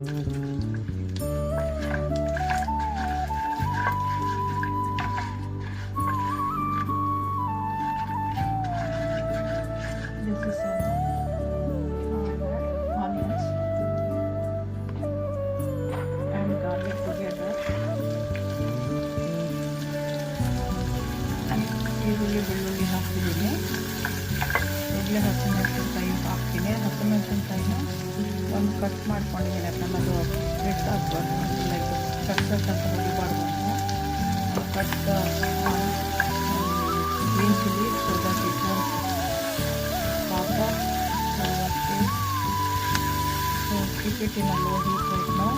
This is onions and garlic together. ಈರುಳ್ಳಿ ಬೆಳ್ಳುಳ್ಳಿ ಹಾಕ್ತಿದ್ದೀನಿ. ಈಗಲೇ ಹಸಿಮೆಣಸಿನ್ಕಾಯಿ ಹಾಕ್ತೀನಿ. ಹಸಿಮೆಣಸಿನ್ಕಾಯಿನ ಒಂದು ಕಟ್ ಮಾಡ್ಕೊಂಡಿದ್ದೀನಿ, ಯಾಕಂದ್ರೆ ಅದು ರೆಡ್ ಆಗಬಾರ್ದು, ಲೈಕ್ ಕಟ್ ಅಂತ ಹೊಡಿಬಾರ್ದು ಅಂತ cut green chilli so that it won't pop up. So keep it in a low heat right now.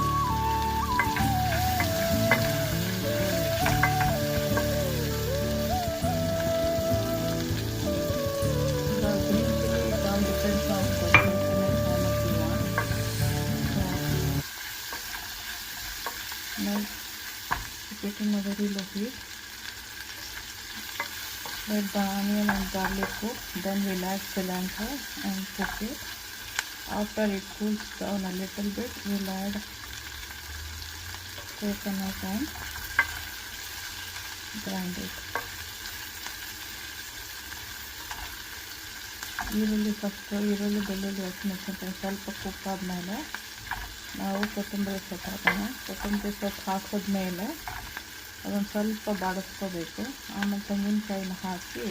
The green chili, it all depends on the spiciness how much you want. So now keep it in a very low heat. Let the onion and garlic cook, then we'll add cilantro and cook it. After it cools down a little bit, we'll add coconut and grind it. ಈರುಳ್ಳಿ ಬೆಳ್ಳುಳ್ಳಿ ಹಸಿಮೆಣಸಿನ್ಕಾಯಿ ಸ್ವಲ್ಪ cook ಆದಮೇಲೆ ನಾವು ಕೊತ್ತಂಬರಿ ಸೊಪ್ಪು ಹಾಕೋಣ. ಕೊತ್ತಂಬರಿ ಸೊಪ್ಪು ಹಾಕಿದ್ಮೇಲೆ ಅದನ್ನು ಸ್ವಲ್ಪ ಬಾಡಿಸ್ಕೋಬೇಕು. ಆಮೇಲೆ ತೆಂಗಿನಕಾಯಿನ ಹಾಕಿ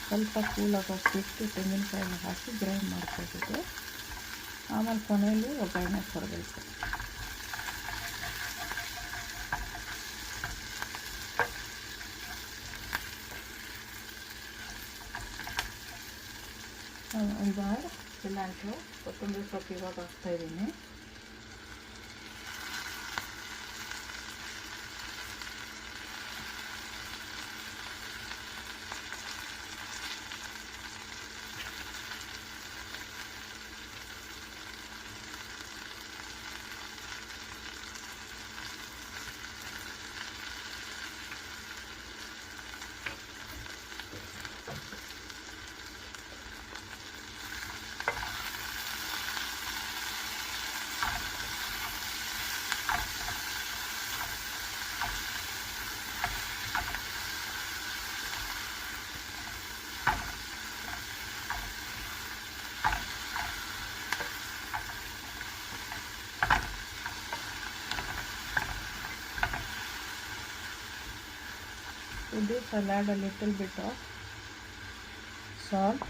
ಸ್ವಲ್ಪ ಕೂಲಾಗೋಕೆ ಬಿಟ್ಟು ತೆಂಗಿನಕಾಯಿನ ಹಾಕಿ ಗ್ರೈಂಡ್ ಮಾಡ್ಕೋಬೇಕು. ಆಮೇಲೆ ಕೊನೆಯಲ್ಲಿ ಒಗ್ಗರಣೆ ಕೊಡಬೇಕು. ಇವಾಗ ಸಿಲಾಂಟ್ರೋ ಕೊತ್ತಂಬರಿ ಸೊಪ್ಪು ಇವಾಗ ಹಾಕ್ತಾಯಿದ್ದೀನಿ. To this I'll add a little bit of salt.